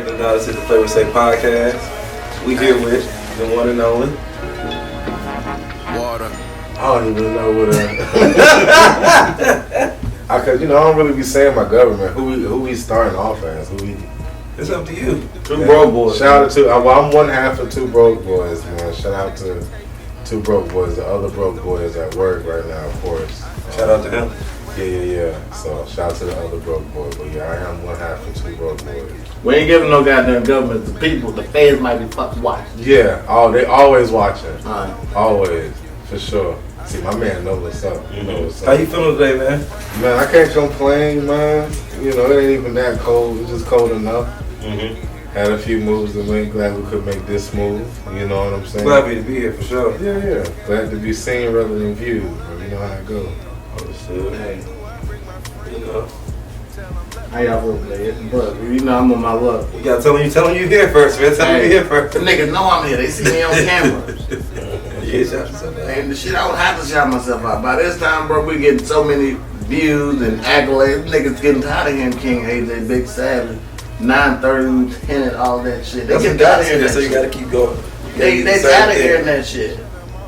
This is the Flavor Say podcast. We here with the one and only. Water. I don't even know what cause I don't really be saying my government. Who we starting off as? It's up to you. Two broke boys. Shout out to I'm one half of two broke boys, man. Shout out to two broke boys. The other broke boys at work right now, of course. Shout out to him. Yeah. So shout out to the other broke boy. But yeah, I am one half of two broke boys. We ain't giving no goddamn government to people. The feds might be fucking watching. Yeah, they always watching. Alright. Always, for sure. See, my man know what's up. You know what's up. How you feeling today, man? Man, I can't complain, man. It ain't even that cold. It's just cold enough. Mm-hmm. Had a few moves to make. Glad we could make this move. You know what I'm saying? Glad to be here for sure. Yeah. Glad to be seen rather than viewed. You know how it goes. Understood. Hey. You know. How y'all feel, man? Look, I'm on my luck. You gotta tell you here first, man. Tell me you here first. The niggas know I'm here. They see me on camera. Yeah, shout yourself out. And the shit, I don't have to shout myself out. By this time, bro, we getting so many views and accolades. Niggas getting tired of hearing King AJ, Big Savage, 930 Lieutenant, all that shit. They get tired of hearing that so you shit. gotta keep going. They tired of hearing that shit.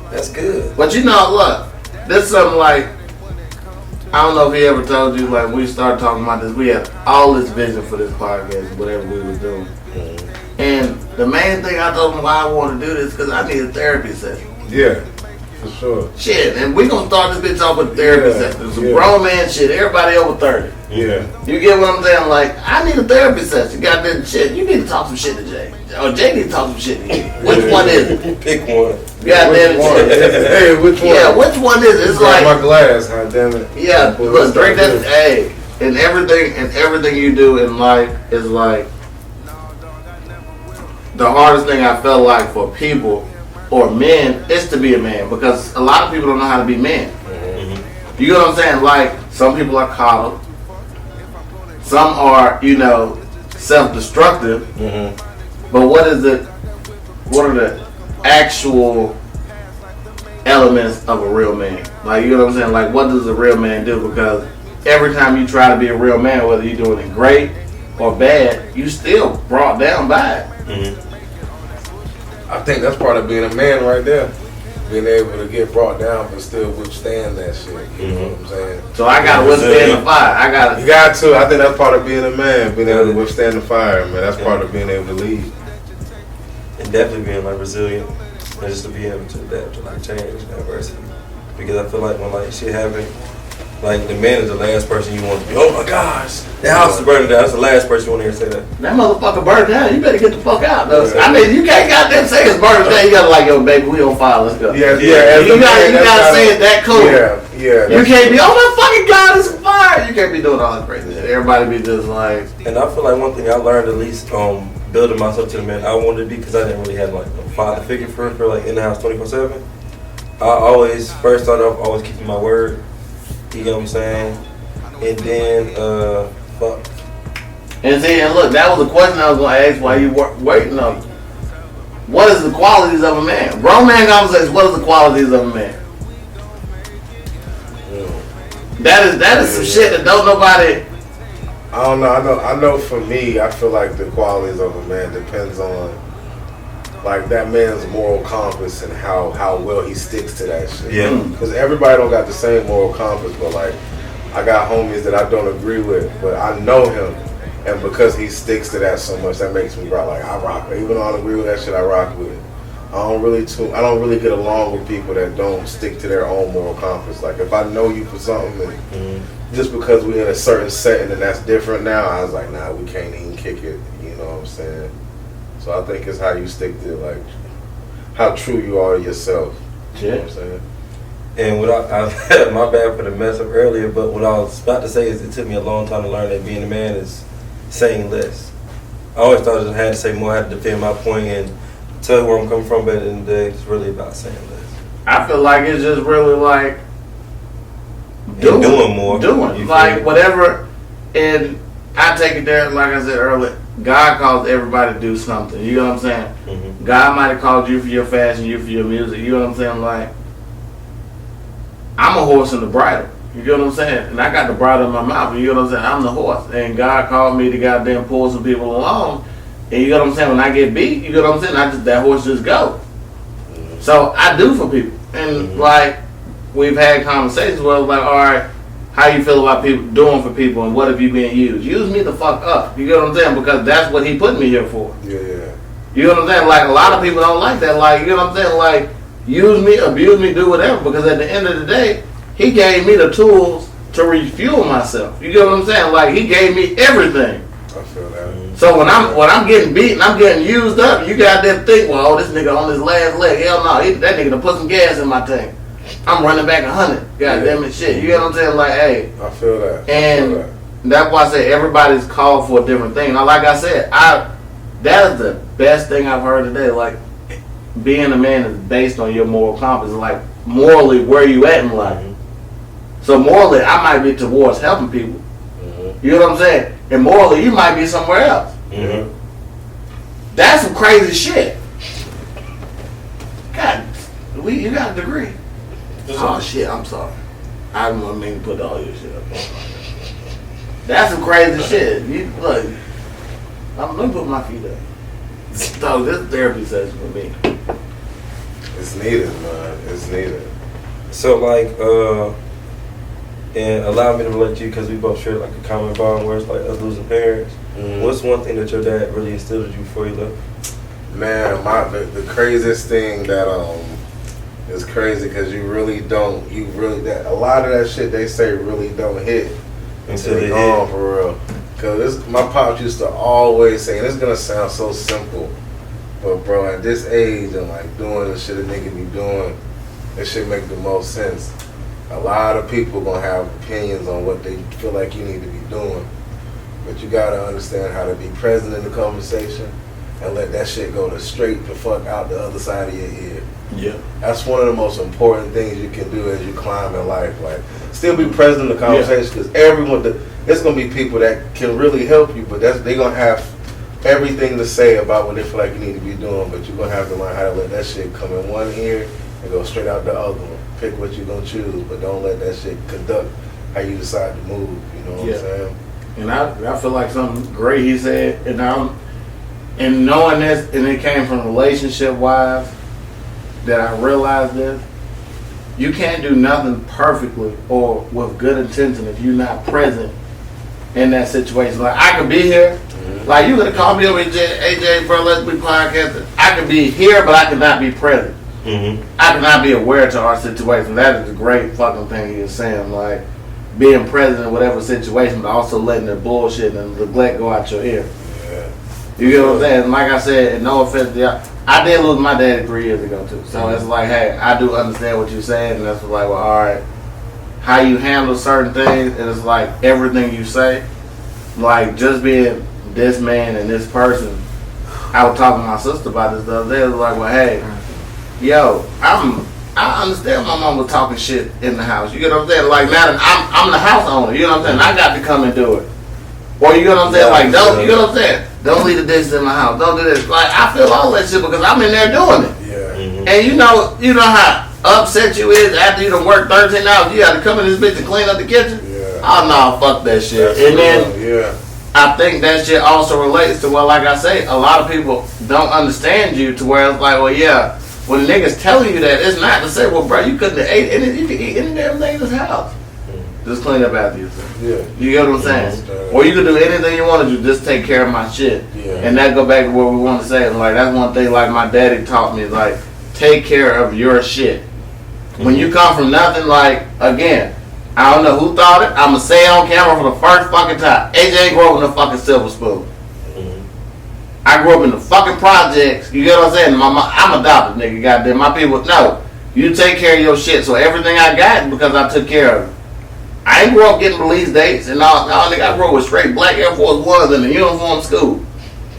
That's good. But look, this something like, I don't know if he ever told you, like, we started talking about this, we had all this vision for this podcast, whatever we was doing. Mm-hmm. And the main thing I told him why I want to do this, because I need a therapy session. Yeah, for sure. Shit, and we gonna start this bitch off with therapy session. It's a grown man shit, everybody over 30. Yeah. You get what I'm saying? Like, I need a therapy session, goddamn shit. You need to talk some shit to Jay. Or Jay need to talk some shit to you. Which one is it? Pick one. Goddamn Hey, which one? Yeah, which one is it? It's like my glass, huh, damn it. yeah, look, drink that. Hey, and everything you do in life is like the hardest thing I felt like for people or men is to be a man, because a lot of people don't know how to be men. Mm-hmm. You know what I'm saying? Like, some people are coddled, some are self-destructive. Mm-hmm. But what are the actual elements of a real man? Like, you know what I'm saying? Like, what does a real man do? Because every time you try to be a real man, whether you're doing it great or bad, you still brought down by it. Mm-hmm. I think that's part of being a man right there. Being able to get brought down but still withstand that shit. You know what I'm saying? So I gotta withstand the fire. You got to. I think that's part of being a man. Being able to withstand the fire, man. That's part of being able to lead. And definitely being like resilient, and just to be able to adapt to like change and adversity. Because I feel like when like shit happens, like the man is the last person you want to be. Oh my gosh, the house is burning down. That's the last person you want to hear say that. That motherfucker burned down. You better get the fuck out, though. I mean, you can't goddamn say it's burning down. You gotta like, yo, baby, we on fire. Let's go. Yeah. You gotta say it that cool. Yeah. You can't be, oh my fucking God, it's fire. You can't be doing all that crazy shit. Everybody be just like. And I feel like one thing I learned, at least building myself to the man I wanted to be, because I didn't really have like a father figure for like in the house 24/7. I always first started off always keeping my word. You know what I'm saying? And then fuck. And see, and look, that was the question I was gonna ask while you were waiting on. What is the qualities of a man? Grown man conversations. What is the qualities of a man? That is some shit that don't nobody. I don't know. I know. For me, I feel like the qualities of a man depends on like that man's moral compass and how well he sticks to that shit. Yeah. Because everybody don't got the same moral compass, but like I got homies that I don't agree with, but I know him, and because he sticks to that so much, that makes me rock. Like I rock it. Even though I don't agree with that shit, I rock with it. I don't really get along with people that don't stick to their own moral compass. Like if I know you for something, and just because we in a certain setting and that's different now, I was like, nah, we can't even kick it. You know what I'm saying? So I think it's how you stick to like how true you are to yourself. You know what I'm saying? And what I my bad for the mess up earlier, but what I was about to say is it took me a long time to learn that being a man is saying less. I always thought I had to say more, I had to defend my point and tell you where I'm coming from, but in the day, it's really about saying less. I feel like it's just really like doing more. Doing like whatever, and I take it there. Like I said earlier, God calls everybody to do something. You know what I'm saying? Mm-hmm. God might have called you for your fashion, you for your music. You know what I'm saying? Like, I'm a horse in the bridle. You know what I'm saying? And I got the bridle in my mouth. You know what I'm saying? I'm the horse, and God called me to goddamn pull some people along. And you know what I'm saying? When I get beat, you know what I'm saying? That horse just go. So I do for people. And like, we've had conversations where it's like, all right, how you feel about people doing for people and what have you been used? Use me the fuck up. You get what I'm saying? Because that's what he put me here for. Yeah. You know what I'm saying? Like, a lot of people don't like that. Like, you know what I'm saying? Like, use me, abuse me, do whatever. Because at the end of the day, he gave me the tools to refuel myself. You get what I'm saying? Like, he gave me everything. I feel that. So when I'm getting beaten, I'm getting used up, you got to think, well, oh, this nigga on his last leg. Hell no, that nigga done put some gas in my tank. I'm running back 100. God damn it, shit. You get what I'm saying? Like, hey. I feel that. And that's why I say everybody's called for a different thing. Now, like I said, that is the best thing I've heard today. Like, being a man is based on your moral compass. Like, morally, where you at in life. So morally, I might be towards helping people. You know what I'm saying? And morally, you might be somewhere else. That's some crazy shit. God, you got a degree. Oh shit, I'm sorry. I didn't want me to put all your shit up. That's some crazy shit. You look. Let me put my feet up. So this therapy session for me. It's needed, man. It's needed. So like, and allow me to relate to you because we both share like a common bond where it's like us losing parents. What's one thing that your dad really instilled in you before you left? Man, the craziest thing that is crazy because a lot of that shit they say really don't hit until they gone for real. Cause my pops used to always say, and it's gonna sound so simple, but bro, at this age and like doing the shit a nigga be doing, it should make the most sense. A lot of people gonna have opinions on what they feel like you need to be doing, but you gotta understand how to be present in the conversation and let that shit go straight the fuck out the other side of your head. Yeah. That's one of the most important things you can do as you climb in life. Like, still be present in the conversation because it's gonna be people that can really help you, but they gonna have everything to say about what they feel like you need to be doing, but you're gonna have to learn how to let that shit come in one ear and go straight out the other one. Pick what you're gonna choose, but don't let that shit conduct how you decide to move. You know what I'm saying? And I feel like something great he said, and knowing this, and it came from relationship wise, that I realized this. You can't do nothing perfectly or with good intention if you're not present in that situation. Like, I could be here. Like, you could have called me over, AJ, bro, let's be podcasting. I could be here, but I could not be present. I could not be aware to our situation. That is a great fucking thing he was saying. Like, being present in whatever situation, but also letting the bullshit and neglect go out your ear. You get what I'm saying? Like I said, and no offense to y'all, I did lose my daddy 3 years ago too. So it's like, hey, I do understand what you're saying, and that's like, well, all right, how you handle certain things, and it's like everything you say, like just being this man and this person. I was talking to my sister about this the other day. It was like, well, hey, yo, I understand my mom was talking shit in the house. You get what I'm saying? Like, now that I'm the house owner, you know what I'm saying? I got to come and do it. Or you know what I'm saying? Like, don't, you know what I'm saying? Don't leave the dishes in my house. Don't do this. Like, I feel all that shit because I'm in there doing it. Yeah. And you know how upset you is after you done worked 13 hours. You got to come in this bitch and clean up the kitchen. Yeah. Oh no, fuck that shit. That's and real. then I think that shit also relates to, well, like I say, a lot of people don't understand you to where it's like, well, yeah, when niggas telling you that, it's not to say, well, bro, you couldn't have ate any, you could eat any damn thing in this house. Just clean up after yourself. Yeah. You get what I'm saying? Or you could do anything you want to do, just take care of my shit. Yeah. And that go back to what we want to say. Like, that's one thing, like, my daddy taught me, like, take care of your shit. When you come from nothing, like, again, I don't know who thought it. I'm going to say it on camera for the first fucking time. AJ grew up with a fucking silver spoon. I grew up in the fucking projects. You get what I'm saying? I'm adopted, nigga. Goddamn, my people know. You take care of your shit. So everything I got because I took care of it. I ain't grew up getting release dates and all. No, nigga, I grew up with straight black Air Force Ones in the uniform school.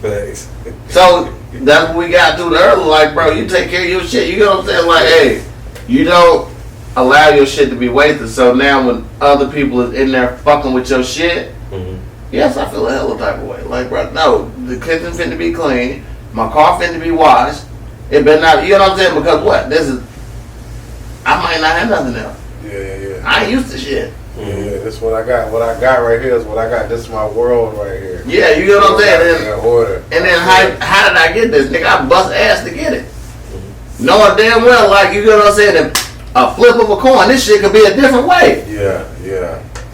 Thanks. So that's what we got through the early. Like, bro, you take care of your shit. You get what I'm saying? Like, hey, you don't allow your shit to be wasted. So now when other people is in there fucking with your shit, yes, I feel a hell of a type of way. Like, bro, no, the kitchen finna be clean. My car finna be washed. It better not, you know what I'm saying? Because what? I might not have nothing else. Yeah. I ain't used to shit. Yeah, this what I got. What I got right here is what I got. This is my world right here. Yeah, you know what I'm saying? In order. And then how did I get this? Nigga, I bust ass to get it. Knowing damn well, like, you know what I'm saying, a flip of a coin, this shit could be a different way. Yeah,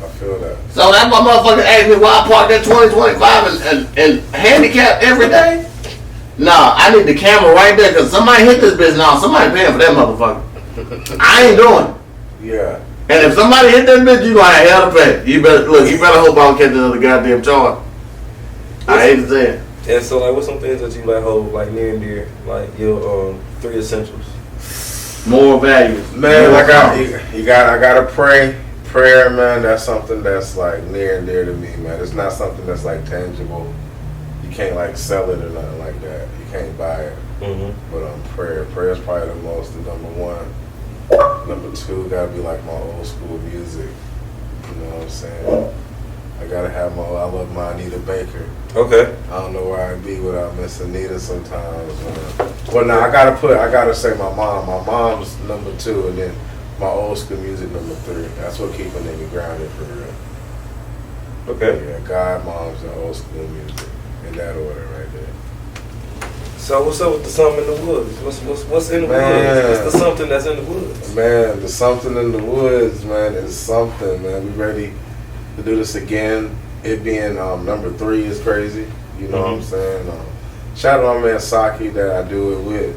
I feel that. So that my motherfucker asked me why I parked at 2025 and handicap every day. Nah, I need the camera right there because somebody hit this bitch now. Somebody paying for that motherfucker. I ain't doing it. Yeah. And if somebody hit that bitch, you gonna have hell to pay. You better hope I don't catch another goddamn charge. I hate to say it. And so, like, what's some things that you like hold like near and dear, like your 3 essentials? More values. Man, I gotta pray. Prayer, man, that's something that's like near and dear to me, man. It's not something that's like tangible. You can't like sell it or nothing like that. You can't buy it. Mm-hmm. But prayer is probably the number one. Number 2 gotta be like my old school music. You know what I'm saying? I gotta have I love my Anita Baker. Okay. I don't know where I'd be without Miss Anita sometimes. Well, now I gotta say my mom. My mom's number 2, and then my old school music number 3. That's what keep a nigga grounded for real. Okay. Yeah, God, moms, and old school music in that order right there. So what's up with the something in the woods? What's in the Man. woods? What's the something that's in the woods? Man, the something in the woods, man, is something, man. We ready to do this again. It being number 3 is crazy. You know what I'm saying? Shout out to my man Saki that I do it with.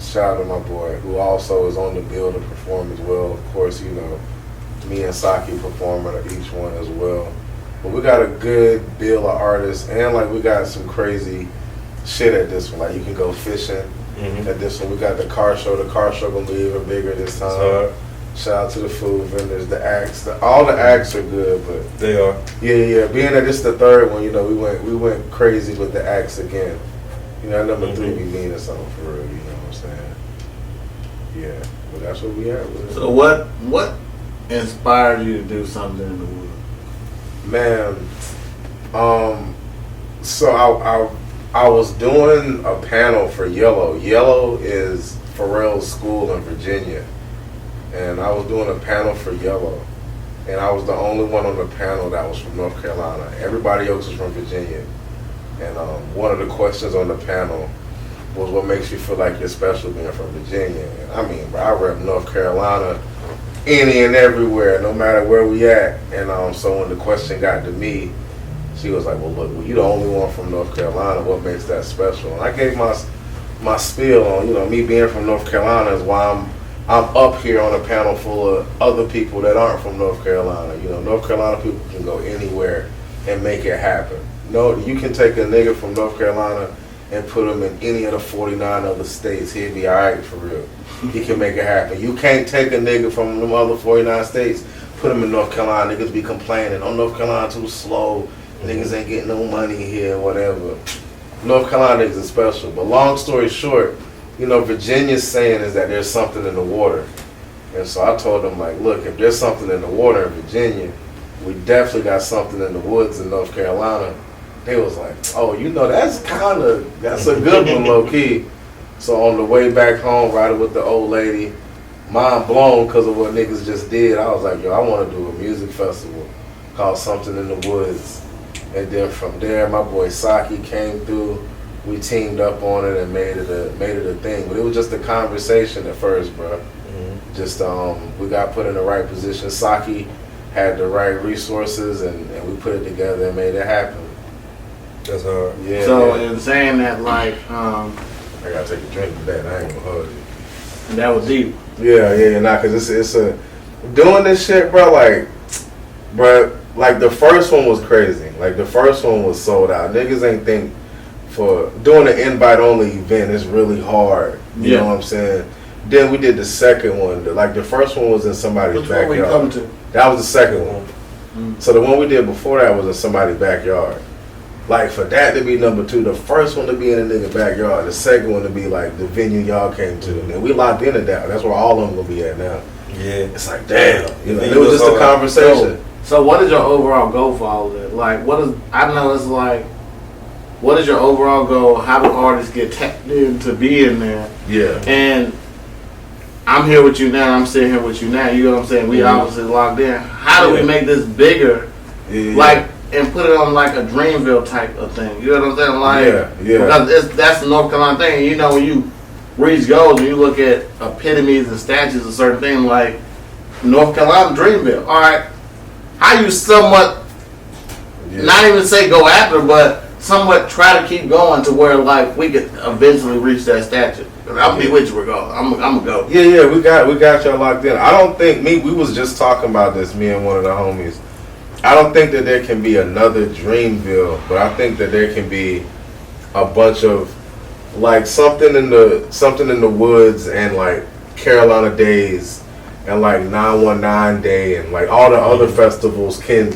Shout out to my boy who also is on the bill to perform as well. Of course, you know, me and Saki performing at each one as well. But we got a good bill of artists, and like we got some crazy shit at this one. Like you can go fishing at this one. We got the car show. The car show gonna be even bigger this time. Shout out to the food vendors, the acts. All the acts are good, but they are. Yeah. Being that this the 3rd one, you know, we went crazy with the acts again. You know, number 3 be meaning something for real. You know what I'm saying? Yeah, but that's what we have. So what inspired you to do something in the woods? Man, so I was doing a panel for Yellow. Yellow is Pharrell's school in Virginia. And I was doing a panel for Yellow. And I was the only one on the panel that was from North Carolina. Everybody else was from Virginia. And one of the questions on the panel was what makes you feel like you're special being from Virginia. And I mean, bro, I rep North Carolina any and everywhere, no matter where we at. And so when the question got to me, she was like, well, look, you're the only one from North Carolina. What makes that special? And I gave my spiel on, you know, me being from North Carolina is why I'm up here on a panel full of other people that aren't from North Carolina. You know, North Carolina people can go anywhere and make it happen. No, you can take a nigga from North Carolina and put him in any of the 49 other states. He'd be all right for real. He can make it happen. You can't take a nigga from them other 49 states, put him in North Carolina. Niggas be complaining, oh, North Carolina too slow. Niggas ain't getting no money here, whatever. North Carolina is special. But long story short, you know, Virginia's saying is that there's something in the water. And so I told them, like, look, if there's something in the water in Virginia, we definitely got something in the woods in North Carolina. They was like, oh, you know, that's a good one, low key. So on the way back home, riding with the old lady, mind blown because of what niggas just did. I was like, yo, I want to do a music festival called Something in the Woods. And then from there, my boy Saki came through. We teamed up on it and made it a thing. But it was just a conversation at first, bro. Mm-hmm. Just we got put in the right position. Saki had the right resources, and we put it together and made it happen. That's hard. Yeah. So in saying that, like, I gotta take a drink of that. I ain't gonna hold you. That was deep. Yeah, nah, cause it's a doing this shit, bro. Like the first one was crazy. Like the first one was sold out. Niggas ain't think for doing an invite only event is really hard. You know what I'm saying? Then we did the second one. The first one was in somebody's backyard. Which one we come to? That was the second one. Mm-hmm. So the one we did before that was in somebody's backyard. Like for that to be number 2, the first one to be in a nigga backyard, the second one to be like the venue y'all came to, and we locked in at that. That's where all of them gonna be at now. Yeah, it's like damn, you know, it was just a conversation. So what is your overall goal for all of it? Like, what is? I know it's like, what is your overall goal? How do artists get tapped in to be in there? Yeah, and I'm here with you now. I'm sitting here with you now. You know what I'm saying? We obviously locked in. How do we make this bigger? Yeah. Like, and put it on like a Dreamville type of thing. You know what I'm saying? Like, because that's the North Carolina thing. You know, when you reach goals and you look at epitomes and statues of certain things, like North Carolina Dreamville. All right, how you somewhat not even say go after, but somewhat try to keep going to where like we could eventually reach that statue. I'll be with you, regardless. I'm gonna go. Yeah, we got y'all locked in. I don't think we was just talking about this, me and one of the homies. I don't think that there can be another Dreamville, but I think that there can be a bunch of like something in the woods and like Carolina Days and like 919 Day and like all the other festivals can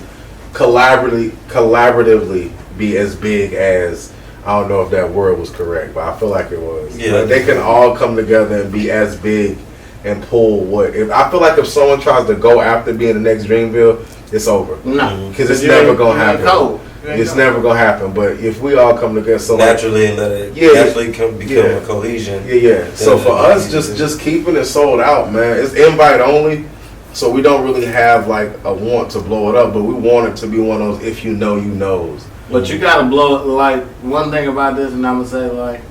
collaboratively be as big as, I don't know if that word was correct, but I feel like it was. Yeah, like they can all come together and be as big and pull what. I feel like if someone tries to go after being the next Dreamville, it's over. No, because it's never gonna happen. It's never gonna happen. But if we all come together, so naturally and let it naturally become a cohesion. Yeah. So for us, just keeping it sold out, man. It's invite only, so we don't really have like a want to blow it up, but we want it to be one of those if you know you knows. But you gotta blow it. Like, one thing about this, and I'm gonna say, like,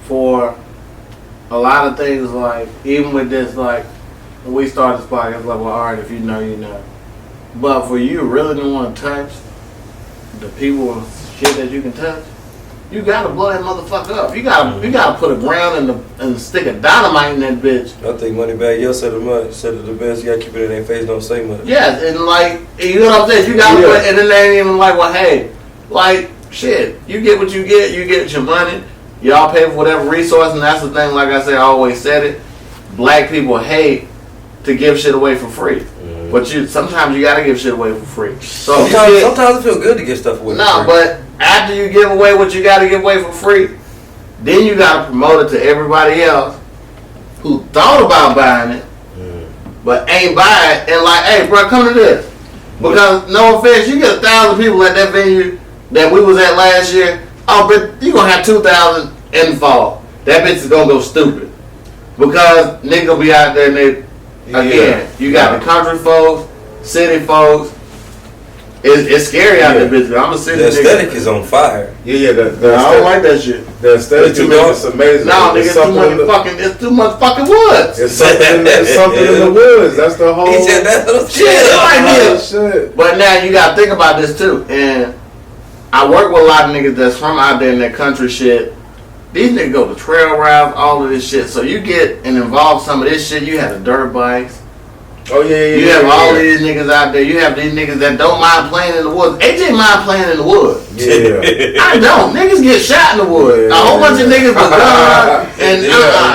for a lot of things, like even with this, like when we started this podcast, like, well, all right, if you know, you know. But for you really to want to touch the people and shit that you can touch, you gotta blow that motherfucker up. You gotta put a ground and stick a dynamite in that bitch. I think Moneybag Yo said it the best. You gotta keep it in their face, don't say much. Yes, and like, you know what I'm saying? You gotta put, and then they ain't even like, well, hey, like, shit, you get what you get your money. Y'all pay for whatever resource, and that's the thing, like I said, I always said it. Black people hate to give shit away for free. But sometimes you gotta give shit away for free. So sometimes it feels good to give stuff away. No, but after you give away what you gotta give away for free, then you gotta promote it to everybody else who thought about buying it, but ain't buying it, and like, hey, bro, come to this. Because no offense, you get 1,000 people at that venue that we was at last year. Oh, but you gonna have 2,000 in the fall. That bitch is gonna go stupid because nigga gonna be out there and they. Again, you got the country folks, city folks. It's scary out there, bitch. I'm a city nigga. The aesthetic is on fire. Yeah. I don't like that shit. The aesthetic is amazing. No, nigga, it's too much fucking woods. It's something in the woods. That's the whole shit. But now you gotta think about this too. And I work with a lot of niggas that's from out there in that country shit. These niggas go to trail rides, all of this shit. So you get and involve some of this shit. You have the dirt bikes. Oh yeah. You have all of these niggas out there. You have these niggas that don't mind playing in the woods. AJ mind playing in the woods. Yeah. I don't. Niggas get shot in the woods. A whole bunch of niggas with guns and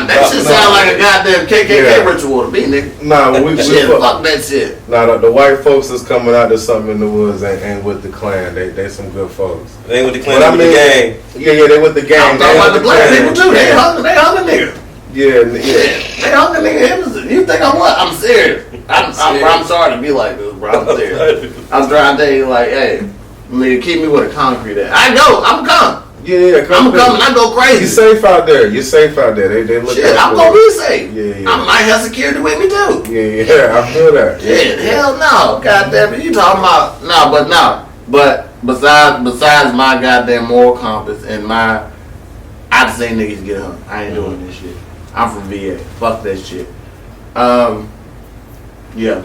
that shit sound like a goddamn KKK ritual to me, nigga. Nah, fuck that shit. Nah, the white folks is coming out to something in the woods ain't with the clan. They some good folks. They ain't with the clan. But with the gang. Yeah, they with the gang. I'm talking about the black people too. They hungry niggas. Yeah. They hungry niggas. You think I'm what? I'm serious. I'm sorry to be like this, bro. I'm serious. I'm trying to tell you, like, hey, nigga, keep me with a concrete at. I'm coming. Yeah, I'm coming. I go crazy. You safe out there. You're safe out there. They look. Shit, I'm gonna be safe. Yeah. I might have security with me too. Yeah. I feel that. Shit, hell no. Goddamn it, you talking about But besides my goddamn moral compass and I just say niggas get hung. I ain't doing this shit. I'm from VA. Fuck that shit. Yeah.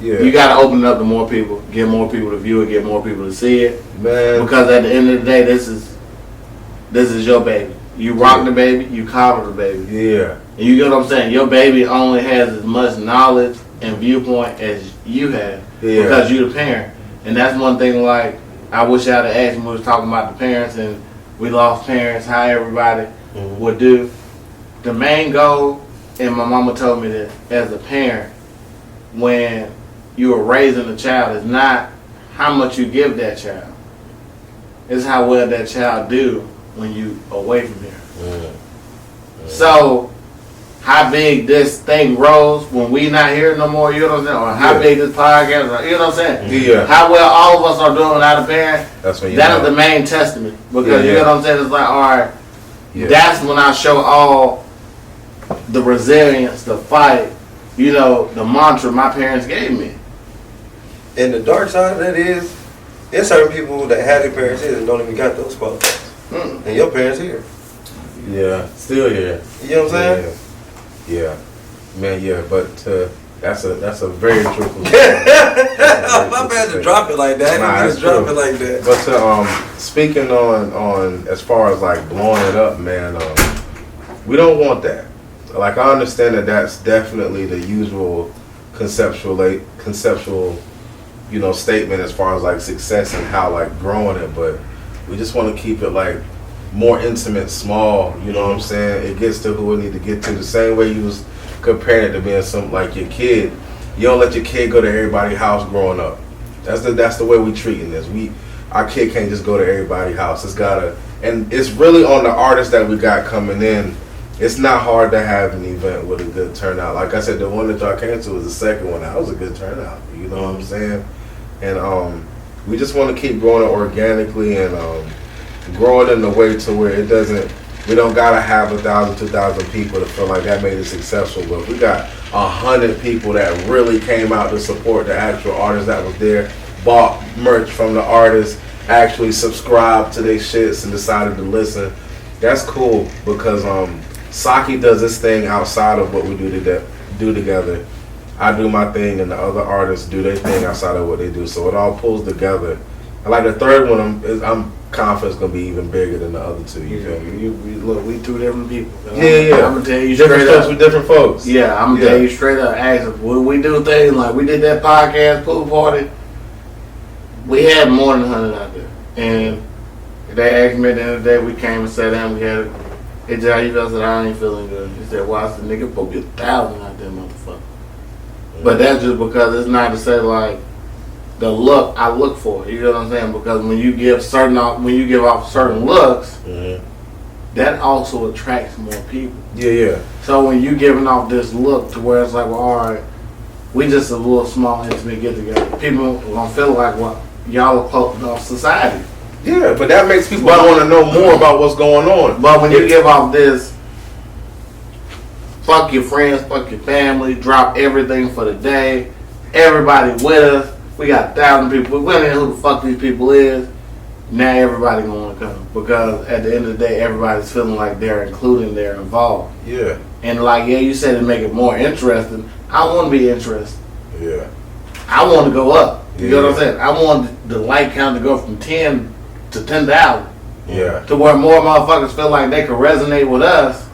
You gotta open it up to more people, get more people to view it, get more people to see it. Man. Because at the end of the day, this is your baby. You rock the baby, you coddle the baby. Yeah. And you get what I'm saying? Your baby only has as much knowledge and viewpoint as you have. Yeah. Because you the parent. And that's one thing, like, I wish I'd have asked when we was talking about the parents and we lost parents, how everybody would do. The main goal, and my mama told me that as a parent, when you are raising a child, is not how much you give that child. It's how well that child do when you away from here. So, how big this thing grows when we not here no more, you know what I'm saying? Or how big this podcast, you know what I'm saying? Yeah. How well all of us are doing without a parent. That's when that is the main testament. Because you know what I'm saying? It's like, all right, that's when I show all the resilience, the fight, you know, the mantra my parents gave me. And the dark side of that is, there's certain people that have their parents here and don't even got those qualities. And your parents here. Yeah, still here. You know what I'm saying? Yeah. Man, yeah, but that's a very truthful I'm not bad to drop it like that. Nah, Just drop it like that. But speaking on as far as like blowing it up, man, we don't want that. Like, I understand that that's definitely the usual conceptual, you know, statement as far as like success and how like growing it, but we just want to keep it like more intimate, small. You know what I'm saying? It gets to who we need to get to. The same way you was comparing it to being something like your kid. You don't let your kid go to everybody's house growing up. That's the way we treating this. Our kid can't just go to everybody's house. It's gotta, and it's really on the artists that we got coming in. It's not hard to have an event with a good turnout. Like I said, the one that y'all came to was the second one. That was a good turnout. You know what I'm saying? And we just want to keep growing it organically and grow it in a way to where it doesn't. We don't gotta have 1,000, 2,000 people to feel like that made it successful. But if we got 100 people that really came out to support the actual artist that was there, bought merch from the artist, actually subscribed to their shits and decided to listen, that's cool because Saki does this thing outside of what we do together. I do my thing and the other artists do their thing outside of what they do. So it all pulls together. And like the third one, I'm confident it's gonna be even bigger than the other two. You feel me? Look, we two different people. Yeah. I'm gonna tell you different straight up. with different folks. Yeah, I'm gonna tell you straight up. Ask when we do things like we did that podcast pool party. We had more than 100 out there, and they asked me at the end of the day. We came and sat down. We had it. Just how you felt. I said I ain't feeling good. He said, "Watch the nigga supposed to be 1,000 out there, motherfucker." But that's just because it's not to say like the look I look for. You know what I'm saying? Because when you give off certain looks, that also attracts more people. Yeah. So when you giving off this look to where it's like, well, all right, we just a little small intimate get together. People gonna feel like, well, y'all are close off society. Yeah, but that makes people want to know more about what's going on. But when you give off this, fuck your friends, fuck your family, drop everything for the day, everybody with us. We got 1,000 people. We don't know who the fuck these people is. Now everybody gonna want to come because at the end of the day, everybody's feeling like they're included, they're involved. Yeah. And like you said, to make it more interesting. I want to be interested. Yeah. I want to go up. You know what I'm saying? I want the like count to go from 10 to 10,000. Yeah. To where more motherfuckers feel like they can resonate with us.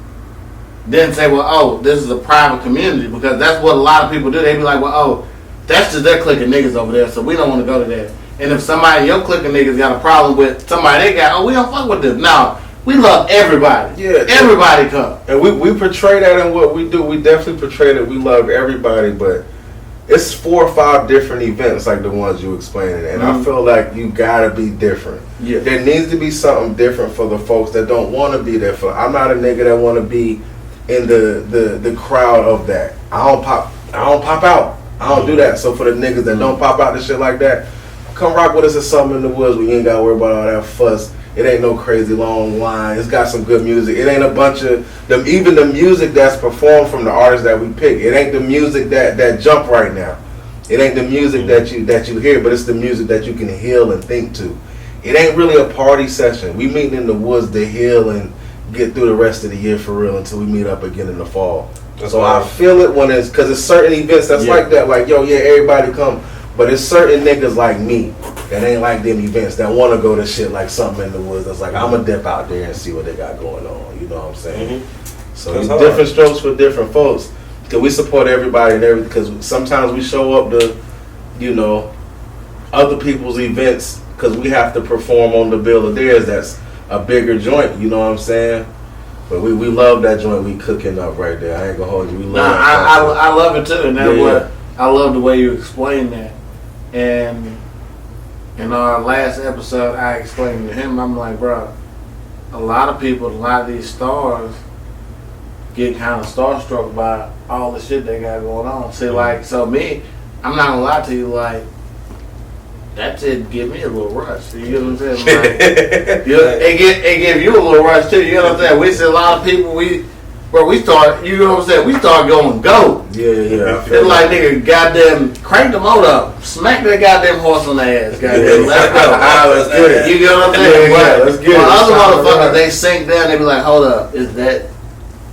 Then say, well, oh, this is a private community because that's what a lot of people do. They be like, well, oh, that's just their clique of niggas over there, so we don't want to go to that. And if somebody in your clique of niggas got a problem with somebody they got, oh, we don't fuck with them. No, we love everybody. Yeah, everybody come. And we portray that in what we do. We definitely portray that we love everybody, but it's 4 or 5 different events like the ones you explained, and I feel like you gotta be different. Yeah, there needs to be something different for the folks that don't want to be there. I'm not a nigga that want to be in the crowd of that. I don't pop out. I don't do that. So for the niggas that don't pop out to shit like that, come rock with us at something in the woods where you ain't gotta worry about all that fuss. It ain't no crazy long line. It's got some good music. It ain't a bunch of them. Even the music that's performed from the artists that we pick, it ain't the music that jump right now. It ain't the music that you hear, but it's the music that you can heal and think to. It ain't really a party session. We meeting in the woods to heal and get through the rest of the year for real until we meet up again in the fall. So I feel it when it's because it's certain events that's like that. Like everybody come. But it's certain niggas like me that ain't like them events that want to go to shit like something in the woods. That's like, I'm going to dip out there and see what they got going on. You know what I'm saying? So it's different strokes for different folks. Because we support everybody and everything. Because sometimes we show up to, other people's events because we have to perform on the bill of theirs. That's a bigger joint. You know what I'm saying? But we love that joint we cooking up right there. I ain't going to hold you. We love I love it too. And that's what I love the way you explain that. And in our last episode, I explained to him, I'm like, bro, a lot of people, a lot of these stars get kind of starstruck by all the shit they got going on. See, so me, I'm not gonna lie to you, like, that shit give me a little rush. You know what I'm saying? Like, it give you a little rush too. You know what I'm saying? We see a lot of people, we Bro, we start, you know what I'm saying? We start going go. Yeah. It's like, nigga, goddamn, crank the motor up. Smack that goddamn horse on the ass, goddamn. Let's go. Let's get it. You get what I'm saying? Yeah, let's get it. Other motherfuckers, Right. they sink down, they be like, hold up, is that,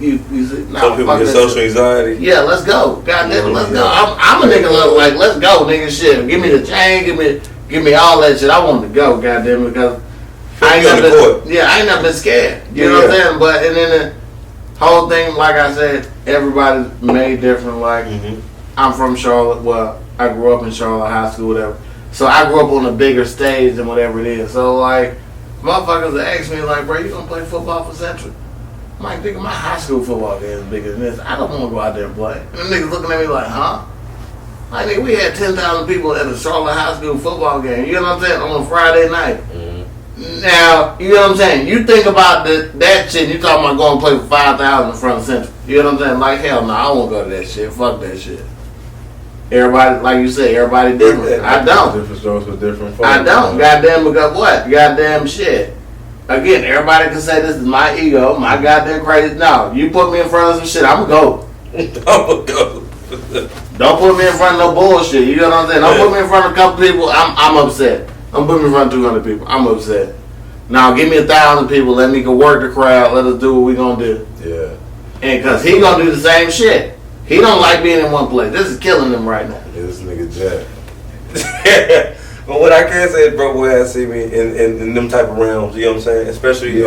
you see, nah, Some people fuck get that social shit. anxiety. Yeah, let's go. Goddamn it, let's go. I'm a nigga like, let's go, nigga, shit. Give me the chain, give me all that shit. I want to go, goddamn it, because I ain't never been scared. You know what I'm saying? But, and then the whole thing, like I said, everybody's made different. Like, I'm from Charlotte. Well, I grew up in Charlotte High School, whatever. So I grew up on a bigger stage than whatever it is. So, like, motherfuckers ask me, like, bro, you gonna play football for Central? I'm like, nigga, my high school football game is bigger than this. I don't want to go out there and play. And the niggas looking at me like, huh? Like, nigga, we had 10,000 people at a Charlotte High School football game. You know what I'm saying? On a Friday night. Now, you know what I'm saying? You think about that shit, you talking about going to play for 5,000 in front of Central. You know what I'm saying? Like, hell no, I won't go to that shit. Fuck that shit. Everybody, like you said, everybody different. I don't. Different strokes with different folks. I don't. Goddamn, because what? Goddamn shit. Again, everybody can say this is my ego, my goddamn crazy. No, you put me in front of some shit, I'm going to go. I'm gonna go. Don't put me in front of no bullshit. You know what I'm saying? Don't put me in front of a couple people. I'm upset. Don't put me in front of 200 people. I'm upset. Now give me 1,000 people. Let me go work the crowd. Let us do what we gonna do. Yeah. And cause he gonna do the same shit. He don't like being in one place. This is killing him right now. Yeah, this nigga Jack. But what I can say is, bro, boy, I see me in them type of realms. You know what I'm saying? Especially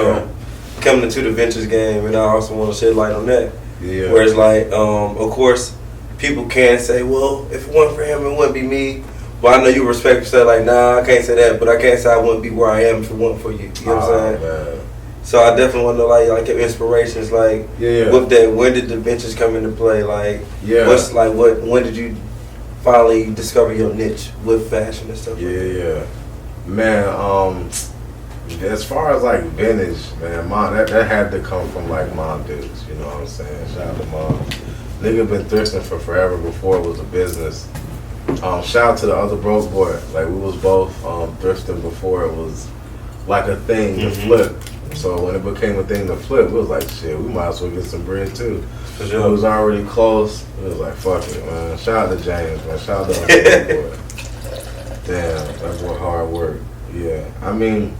coming into the ventures game, and I also want to shed light on that. Yeah. Whereas, like, of course, people can say, well, if it wasn't for him, it wouldn't be me. But I know you respect yourself. Like, nah, I can't say that. But I can't say I wouldn't be where I am if it wasn't for you. You know what I'm saying? Man. So I definitely want to know, like your inspirations, like, with that. When did the ventures come into play? Like, what's like, when did you finally discover your niche with fashion and stuff? Yeah. Man, as far as like vintage, man, mom, that had to come from like mom dudes. You know what I'm saying? Shout out to mom. Nigga been thrifting for forever before it was a business. Shout out to the other broke boy. Like we was both thrifting before it was like a thing to flip. So when it became a thing to flip, we was like, shit, we might as well get some bread too. It was already close. It was like, fuck it, man. Shout out to James, man. Shout out to the broke boy. Damn, that boy hard work. Yeah, I mean,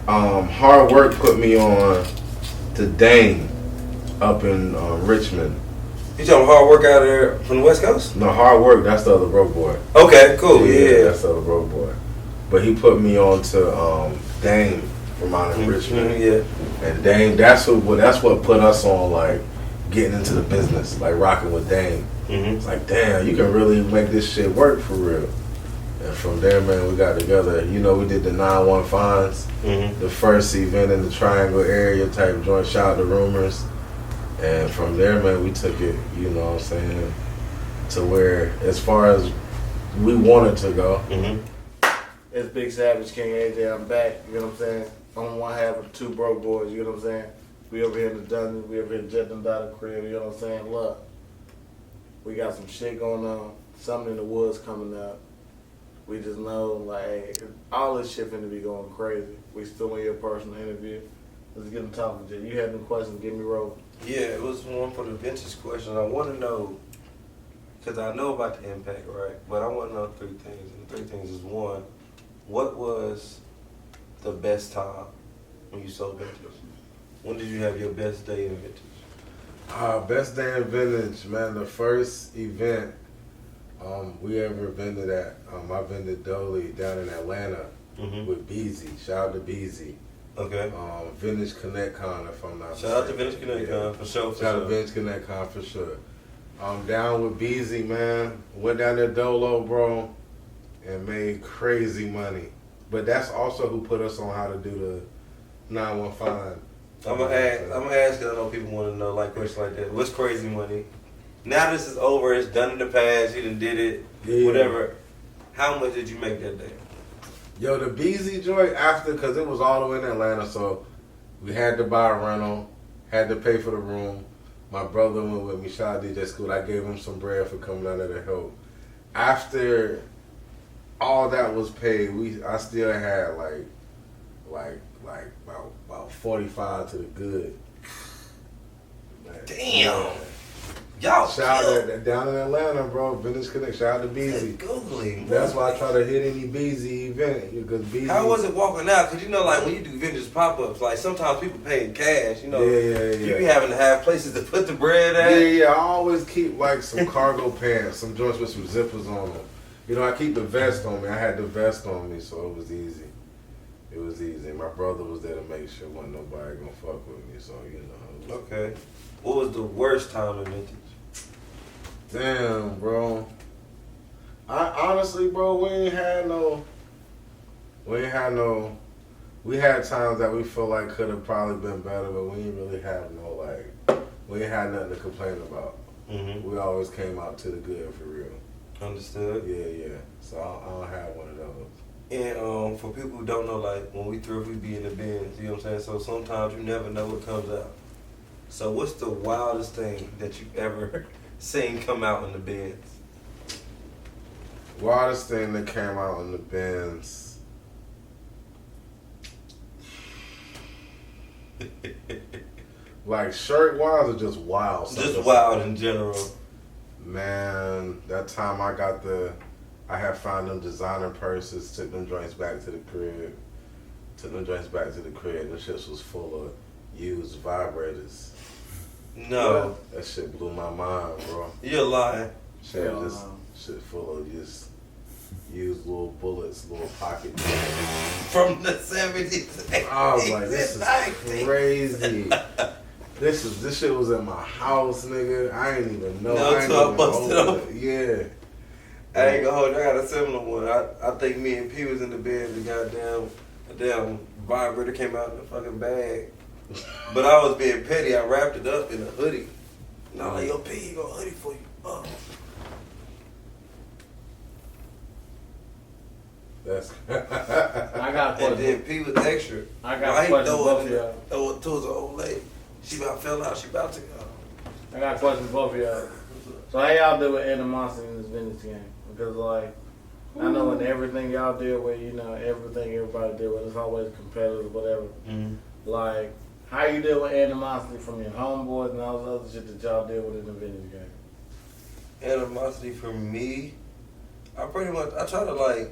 hard work put me on to Dane up in Richmond. You talking hard work out there from the West Coast? No, hard work, that's the other broke boy. Okay, cool, yeah. That's the other broke boy. But he put me on to Dane from out in Richmond. Yeah. And Dane, that's what put us on, like, getting into the business, like rocking with Dane. It's like, damn, you can really make this shit work for real. And from there, man, we got together. You know, we did the 9-1 Finds, the first event in the Triangle area type joint, shout out to Rumors. And from there, man, we took it, you know what I'm saying, to where, as far as we wanted to go. It's Big Savage, King AJ, I'm back, you know what I'm saying? On one half of the two broke boys, you know what I'm saying? We over here in the dungeon, we over here in Jet and Dottie crib, you know what I'm saying? Look, we got some shit going on, something in the woods coming up. We just know, like, hey, all this shit finna be going crazy. We still in your personal interview. Let's get them talking, Jay. You have any questions, get me rolling. Yeah, it was one for the vintage question. I want to know, because I know about the impact, right? But I want to know 3 things. And the 3 things is, 1, what was the best time when you sold vintage? When did you have your best day in vintage? Best day in vintage, man. The first event we ever vended at, I vended Dolly down in Atlanta with Beezy. Shout out to Beezy. Okay. Vintage Connect Con, if I'm not mistaken. Shout out to Vintage Connect Con, for sure. Shout out to Vintage Connect Con, for sure. Down with Beezy, man. Went down there Dolo, bro, and made crazy money. But that's also who put us on how to do the 9-1 Find. I'm gonna ask, because I know people want to know, like, questions like that. What's crazy money? Now this is over. It's done in the past. You done did it. Whatever. How much did you make that day? Yo, the Beezy joint after, because it was all the way in Atlanta, so we had to buy a rental, had to pay for the room. My brother went with me, shout out DJ School. I gave him some bread for coming down there to help. After all that was paid, I still had like about 45 to the good. Damn. Y'all Shout killed. out down in Atlanta, bro. Vintage Connect. Shout out to Beezy. Googly. That's why I try to hit any Beezy event because Beezy. How was it walking out? Because like when you do vintage pop-ups, like sometimes people pay in cash, Yeah. You be having to have places to put the bread at. Yeah. I always keep like some cargo pants, some joints with some zippers on them. I keep the vest on me. I had the vest on me, so it was easy. My brother was there to make sure wasn't nobody gonna fuck with me, so Okay. What was the worst time in vintage? Damn, bro. I honestly, bro, we had times that we feel like could have probably been better, but we didn't really have we ain't had nothing to complain about. Mm-hmm. We always came out to the good for real. Understood. Yeah. So I don't have one of those. And for people who don't know, like when we thrift, we be in the bins. You know what I'm saying? So sometimes you never know what comes out. So what's the wildest thing that you've ever seen come out in the bins? Wildest thing that came out in the bins. Like shirt wise or just wild? Just wild in general. Man, that time I had found them designer purses, took them joints back to the crib. And the shit was full of used vibrators. No. That shit blew my mind, bro. You're lying. Shit full of just used little bullets, little pocket. From the 70s. I was like, this is crazy. This shit was in my house, nigga. I ain't even know. No, I ain't so I even busted know up. it. Yeah. I ain't gonna hold you. I got a similar one. I think me and P was in the bed. The goddamn vibrator came out in the fucking bag. But I was being petty. I wrapped it up in a hoodie. And I was like, yo, P, he got a hoodie for you. That's. I got a And question. then P was extra. I got a question for both of y'all. Throw it towards the old lady. She about fell out. She about to go. I got a question for both of y'all. So how y'all deal with animosity in this vintage game? Because like, I know in everything y'all deal with, everything everybody deal with, it's always competitive, whatever. Mm-hmm. Like, how you deal with animosity from your homeboys and all this other shit that y'all deal with in the vintage game? Animosity from me, I try to like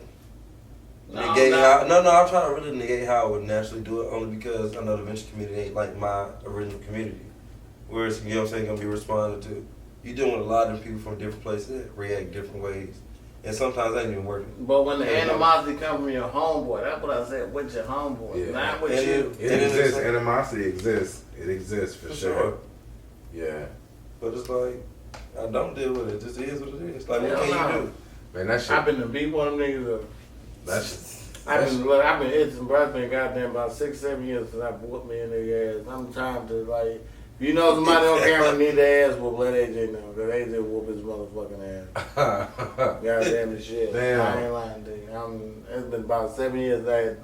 No, negate no. how. No, I'm trying to really negate how I would naturally do it, only because I know the venture community ain't like my original community. Whereas, gonna be responded to. You're dealing with a lot of people from different places that react different ways. And sometimes that ain't even working. But when the animosity comes from your homeboy, that's what I said, with your homeboy, not with you. It exists. Animosity exists. It exists for sure. Yeah. But it's like, I don't deal with it. It just is what it is. Like, what can you do? Man, that shit. I've been to beat one of them niggas up. I've been itching, bro. It's been goddamn about 6-7 years since I whooped me in their ass. I'm trying to, like, if you know somebody on camera need their ass whoop, let AJ know. Because AJ whoop his motherfucking ass. Goddamn the shit. Damn. I ain't lying to you. It's been about 7 years that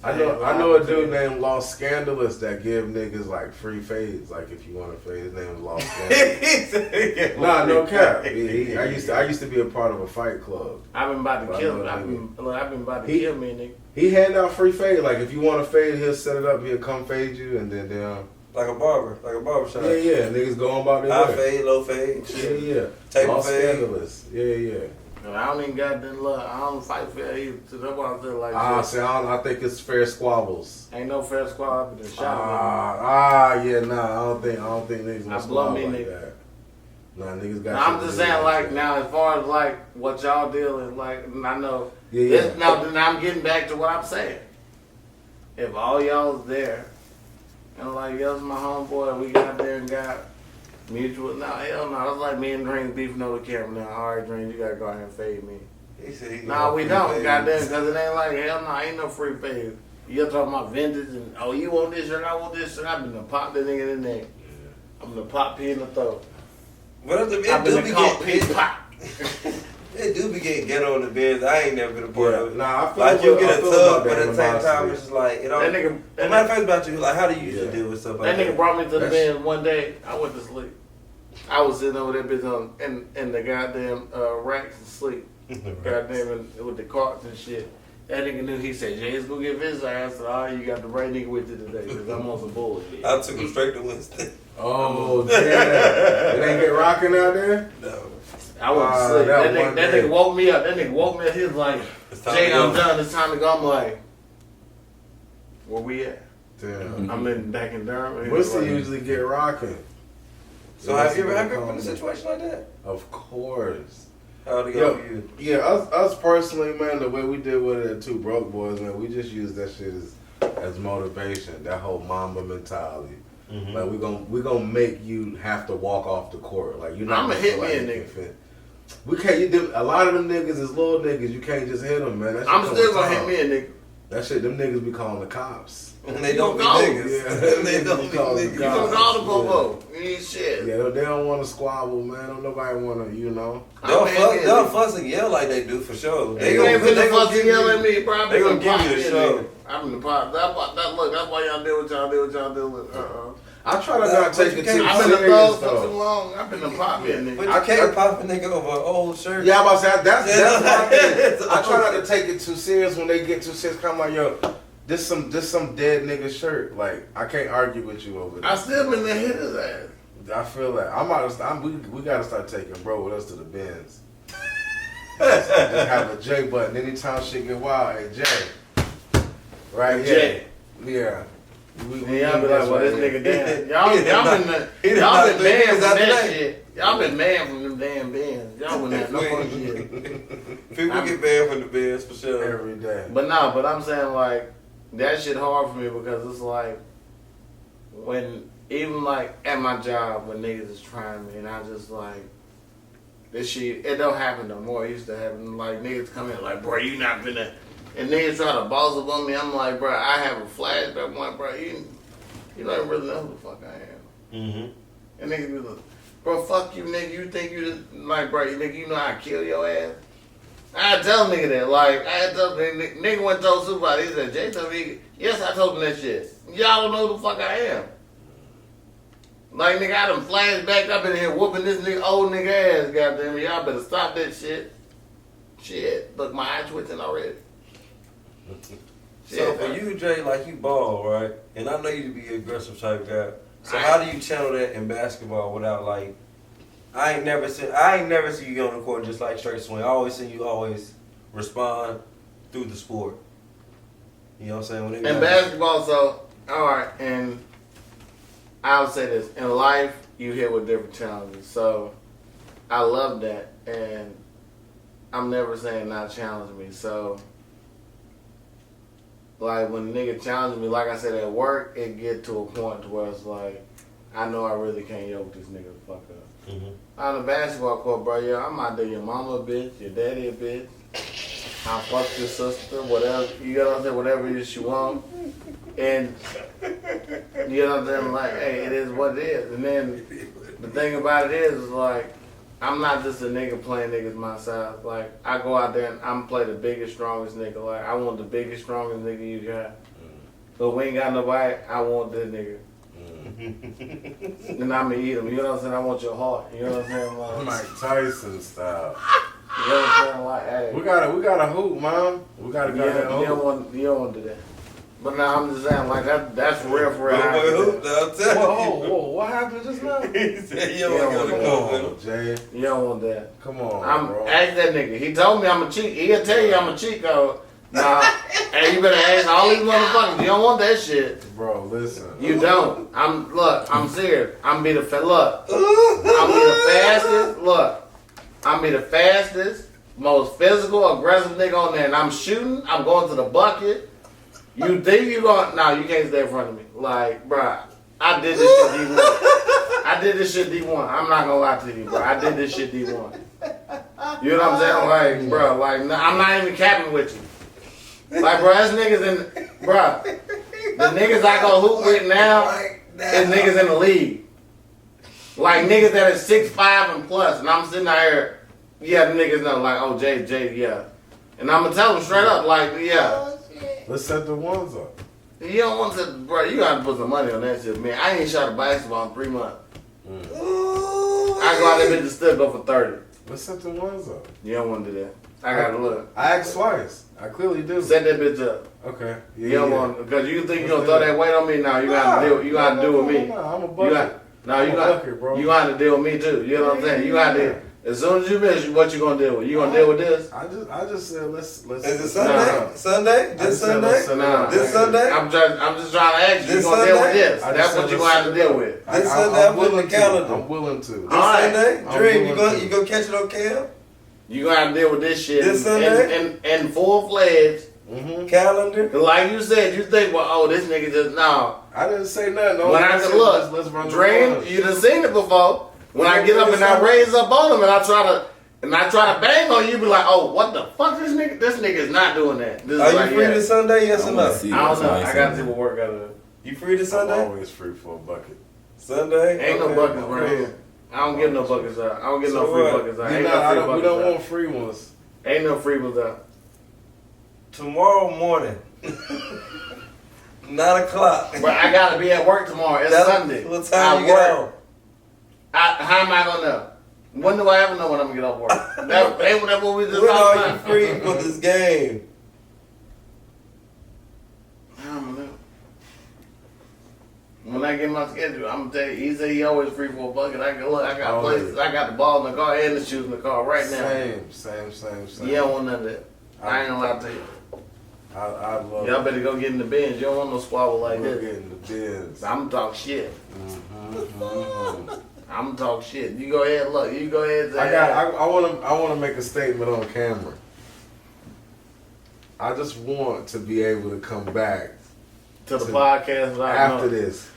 I know a dude named Lost Scandalous that give niggas like free fades. Like if you want to fade, his name is Lost Scandalous. Nah, no cap. I used to be a part of a fight club. I've been about to kill him. I've been about to kill me, nigga. He hand out free fade. Like if you want to fade, he'll set it up. He'll come fade you, and then like a barber shop. Yeah. Niggas go on about their high way. fade, low fade. Yeah. Table Lost fade. Scandalous. Yeah. And I don't even got that love. I don't fight fair either. So that's why I feel like I think it's fair squabbles. ain't no fair squad but the shot. Yeah, nah. I don't think niggas gonna I blow squabble me, like nigga. that. Nah, niggas got. I'm just saying, like, now as far as like what y'all dealing, like, I know. Yeah. Now I'm getting back to what I'm saying. If all y'all's there, and like, y'all's my homeboy, we got there and got mutual. No, hell no. It's like me and Dream beefing over the camera. Now, all right, Dream, you gotta go ahead and fade me. He said he No, we don't. Goddamn, because it ain't like, hell no, ain't no free fade. You're talking about vintage and, oh, you want this shirt, I want this shirt. I've been to pop that nigga in the neck. I'm gonna pop P in the throat. But it do be getting ghetto in the beds. I ain't never been a part of it. Nah, I feel like you get a tub, but that at the same time, animosity. it's just like, That nigga, matter of fact about you, like, how do you usually deal with stuff like that that? nigga brought me to the bed one day. I went to sleep. I was sitting over that bitch in the goddamn racks and sleep. Goddamn, with the carts and shit. That nigga knew. He said, Jay's gonna get his ass. So, all right, you got the right nigga with you today because I'm on some bullshit. I took him straight to Winston. Oh, damn. It ain't get rocking out there? No. I went to sleep. That nigga woke me up. That nigga woke me up. He was like, Jay, I'm done. It's time to go. I'm like, where we at? Damn. I'm back in Durham. Winston usually get rocking. So have you ever been in a situation like that? Of course. How'd it go for you? Yeah, us personally, man, the way we did with it at Two Broke Boys, man, we just use that shit as motivation. That whole Mamba mentality. Mm-hmm. Like we gonna make you have to walk off the court. Like you're not I'ma gonna hit feel me like a you nigga. can fit. We can't. A lot of them niggas is little niggas. You can't just hit them, man. That shit I'm come still with gonna time. hit me a nigga. That shit, them niggas be calling the cops. And they don't be go. niggas. Yeah. They don't be Call the niggas. You cops. gonna call the popo. You ain't shit. Yeah, they don't want to squabble, man. Don't nobody want to, you know. They'll fuss and yell like they do for sure. They ain't finna fuss and yell at me, bro. They gonna give you the show. I'm in the pot. Look, that's why y'all do what y'all do. What y'all do with. I try to not take it too I've been the serious, thug for too though. long. I've been the pop nigga. But you can't pop a nigga over an old shirt. Yeah, I'm about to say, that's my thing. It's I try not to take it too serious when they get too serious. Come like, yo, this some dead nigga shirt. Like, I can't argue with you over I this. still been the hit his ass. I feel that. We gotta start taking bro with us to the Benz. Just have a J button. Anytime shit get wild, hey Jay. Right here. Yeah. Y'all be like, well, this nigga damn. Y'all been mad from that shit. Y'all been mad from them damn bands. Y'all wouldn't have no fun shit. People get banned from the beds for sure. Every day. But I'm saying like, that shit hard for me because it's like, when, even like at my job, when niggas is trying me and I just like, this shit, it don't happen no more. It used to happen. Like, niggas come in like, bro, you not finna. And niggas try to boss up on me. I'm like, bro, I have a flashback. I'm like, bro, you don't really know who the fuck I am. Mm-hmm. And niggas be like, bro, fuck you, nigga. You think you just, like, bro, nigga, you know how to kill your ass? I had to tell nigga that. Like, I had to tell nigga went and told supervisor. He said, Jay told me, yes, I told him that shit. Y'all don't know who the fuck I am. Like, nigga, I done flashbacked up in here whooping this nigga, old nigga ass, goddamn it. Y'all better stop that shit. Shit. Look, my eye twitching already. So for you, Jay, like you ball, right? And I know you to be an aggressive type guy. So Right. how do you channel that in basketball without like? I ain't never see you get on the court and just like straight swing. I always see you always respond through the sport. You know what I'm saying? When In basketball, so, alright, and I'll say this. In life, you hit with different challenges. So, I love that. And I'm never saying not challenge me. So, like, when a nigga challenges me, like I said, at work, it get to a point to where it's like, I know I really can't yoke this nigga the fuck up. Mm-hmm. On the basketball court, bro, yeah, I'm out there, your mama a bitch, your daddy a bitch. I fuck your sister, whatever, you know what I'm saying, whatever it is you want. And, you know what I'm saying, like, hey, it is what it is. And then, the thing about it is like, I'm not just a nigga playing niggas my size. Like, I go out there and I'm play the biggest, strongest nigga. Like, I want the biggest, strongest nigga you got. But we ain't got nobody, I want this nigga. And I'ma eat him. You know what I'm saying? I want your heart. You know what I'm saying? Like, Mike Tyson style. you know what I'm saying? Like, hey. We got a hoop, man. We got to go that You don't hoop. want to do that. But now I'm just saying, like, that's real for real. I'll tell you. Whoa, what happened just now? He said you Yeah, don't want to Come go with him. on, Jay. You don't want that. Come on, I'm bro. ask that nigga. He told me I'm a cheat. He'll tell you I'm a cheat code. Nah, hey, you better ask all these motherfuckers. You don't want that shit. Bro, listen. You don't. I'm serious. I'm be the fastest. Look, I'm be the fastest, most physical, aggressive nigga on there, and I'm shooting. I'm going to the bucket. You think you going? No, you can't stay in front of me. Like, bruh, I did this shit D1. I did this shit D1. I'm not gonna lie to you, bro. I did this shit D1. You know what I'm saying? Like, bro, like, I'm not even capping with you. Like, bro, that's niggas in, bro. The niggas I go hoop with now is niggas in the league. Like, niggas that is 6'5" and plus, and I'm sitting out here, yeah, the niggas know, like, oh, Jay, yeah. And I'm gonna tell them straight up, like, yeah. Let's set the ones up. You don't want to, bro, you gotta put some money on that shit, man. I ain't shot a basketball in 3 months. I go out there bitch and still go for 30. Let's set the ones up. You don't want to do that. I gotta look. I asked twice. I clearly do. Set that bitch up. Okay. You don't want because you think you gonna throw that weight on me. Now you gotta deal. You gotta do with me. Nah, I'm a bucket. You got to deal with me too. You know what I'm saying? You got to. As soon as you miss, what you gonna deal with? You gonna deal with this? I just said let's. Is it Sunday? Sunday? This Sunday? This Sunday? I'm just trying to ask you. You gonna deal with this? That's what you gonna have to deal with. This Sunday, I'm putting the calendar. I'm willing to. This Sunday, Dream, you gonna catch it on cam? You gonna have to deal with this shit. This Sunday, and full fledged calendar. Like you said, you think, well, oh, this nigga just no. I didn't say nothing. When I said, look, let's run Dream, you done seen it before. When I get up and I raise up on him and I try to bang on you, be like, oh, what the fuck, this nigga? This nigga is not doing that. This Are you free this Sunday? Yes or no? I don't know. I gotta see what work out of it. You free this Sunday? I'm always free for a bucket. Sunday? Ain't no buckets right here. I don't give no buckets out. I don't get no free buckets out. Ain't no free buckets out. We don't want free ones. Ain't no free ones out. Tomorrow morning. 9 o'clock. But I gotta be at work tomorrow. It's Sunday. What time you get out? How am I gonna know? When do I ever know when I'm gonna get off work? That ain't what we just when talked are you about. free for this game? I don't know. When I get my schedule, I'm gonna tell you. He said he always free for a bucket. I got places. I got the ball in the car and the shoes in the car right now. Same. You don't want none of that. I ain't gonna lie to you. I love Y'all better go get in the bins. You don't want no squabble like this. Get in the bins. I'm talk shit. I'm talk shit. You go ahead, look. You go ahead. I want to make a statement on camera. I just want to be able to come back to the podcast after this.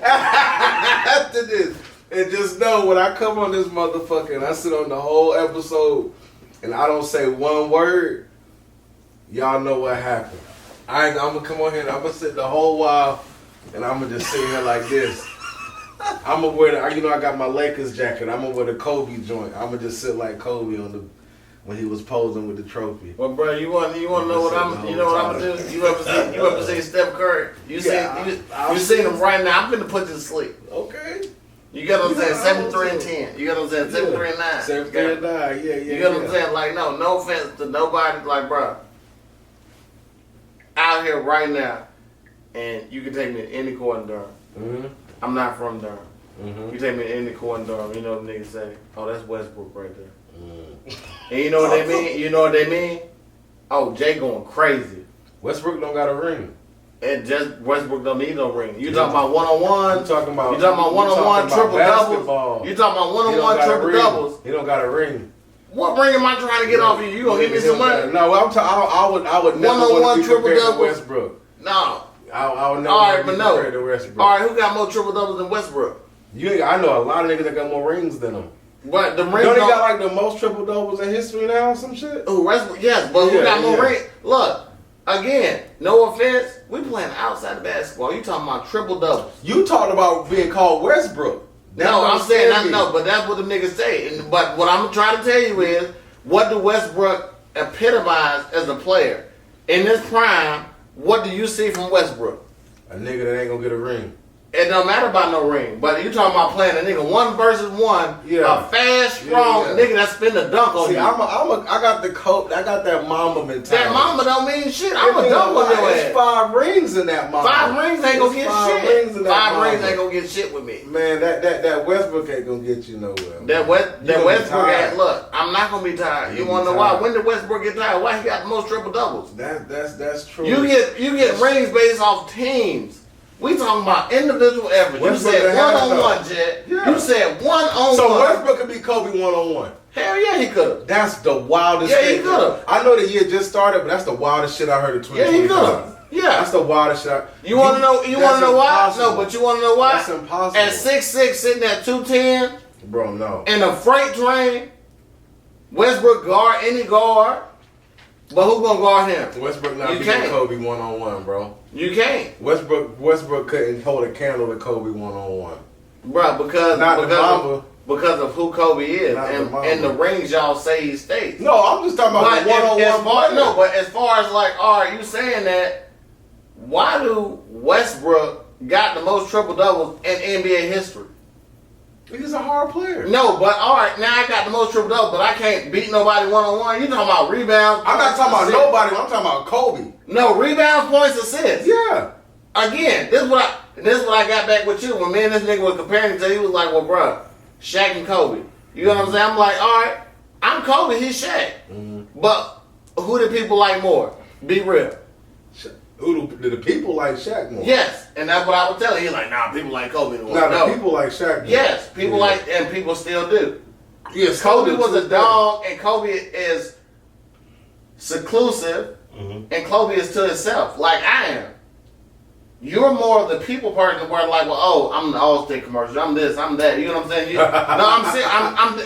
After this, and just know when I come on this motherfucker and I sit on the whole episode and I don't say one word, y'all know what happened. I'm gonna come on here and I'm gonna sit the whole while and I'm gonna just sit here like this. I'm gonna wear I got my Lakers jacket. I'm gonna wear the Kobe joint. I'm gonna just sit like Kobe when he was posing with the trophy. Well, bro, you want to know what I'm gonna do? You ever seen Steph Curry? You seen him right now? I'm gonna put you to sleep. Okay. You get what I'm saying? 7-3 and 10. You get what I'm saying? 7-3 and 9. 7-3 and 9. Yeah. You get what I'm saying? Like, no offense to nobody. Like, bro, out here right now, and you can take me to any court in Durham. Mm-hmm. I'm not from Durham. Mm-hmm. You take me to any court in Durham. You know what niggas say? Oh, that's Westbrook right there. Mm. And you know what they mean? You know what they mean? Oh, Jay going crazy. Westbrook don't got a ring. And just Westbrook don't need no ring. You talking about one-on-one? You talking about one-on-one triple doubles? You talking about one-on-one triple doubles? He don't got a ring. What ring am I trying to get off you? You gonna give me some money? No, I would never want to be compared to Westbrook. No. I would never want to be compared to Westbrook. All right, who got more triple doubles than Westbrook? I know a lot of niggas that got more rings than him. But the rings don't he got like the most triple doubles in history now or some shit? Oh, Westbrook, yes, but who got more rings? Look, again, no offense, we playing outside of basketball. You talking about triple doubles? You talking about being called Westbrook? No, I'm saying but that's what the niggas say. But what I'm trying to tell you is, what do Westbrook epitomize as a player in this prime? What do you see from Westbrook? A nigga that ain't gonna get a ring. It don't matter about no ring, but you talking about playing a nigga 1 versus 1, a fast, strong nigga that's finna dunk on you. I got the coat. I got that Mamba mentality. That Mamba don't mean shit. I'm a dunk on your ass. There's 5 rings in that Mamba. 5 rings ain't gonna get shit. 5 rings ain't gonna get shit with me. Man, that Westbrook ain't gonna get you nowhere. That Westbrook ain't. Look, I'm not gonna be tired. You wanna know why? When did Westbrook get tired? Why he got the most triple doubles? That's true. You get rings based off teams. We talking about individual effort. You said one-on-one, Jet. Yeah. You said one-on-one. So Westbrook could be Kobe one-on-one. Hell yeah, he could have. That's the wildest thing. Yeah, he could have. I know the year just started, but that's the wildest shit I heard in 2025. Yeah, he could have. Yeah. That's the wildest shit. You want to know why? No, but you want to know why? That's impossible. At 6'6", sitting at 210. Bro, no. In a freight train, Westbrook guard any guard. But who gonna guard him? Westbrook not beating Kobe one-on-one, bro. You can't. Westbrook couldn't hold a candle to Kobe one-on-one. Bro, because of who Kobe is and the rings y'all say he stays. No, I'm just talking about the one-on-one. No, but as far as like, all right, you saying that, why do Westbrook got the most triple doubles in NBA history? He's a hard player. No, but all right, now I got the most triple doubles, but I can't beat nobody one-on-one. You talking about rebounds? I'm not talking about nobody. I'm talking about Kobe. No, rebounds, points, assists. Yeah. Again, this is what I got back with you. When me and this nigga was comparing each other, he was like, well, bro, Shaq and Kobe. You know what I'm saying? I'm like, all right, I'm Kobe, he's Shaq. Mm-hmm. But who do people like more? Be real. Who do the people like Shaq more? Yes, and that's what I would tell you. He's like, nah, people like Kobe more. Nah, the people like Shaq more. Yes, people like, and people still do. Yes, Kobe was a dog, and Kobe is seclusive, and Kobe is to himself, like I am. You're more of the people person where like, well, oh, I'm the All-State commercial, I'm this, I'm that. You know what I'm saying? No, I'm saying, I'm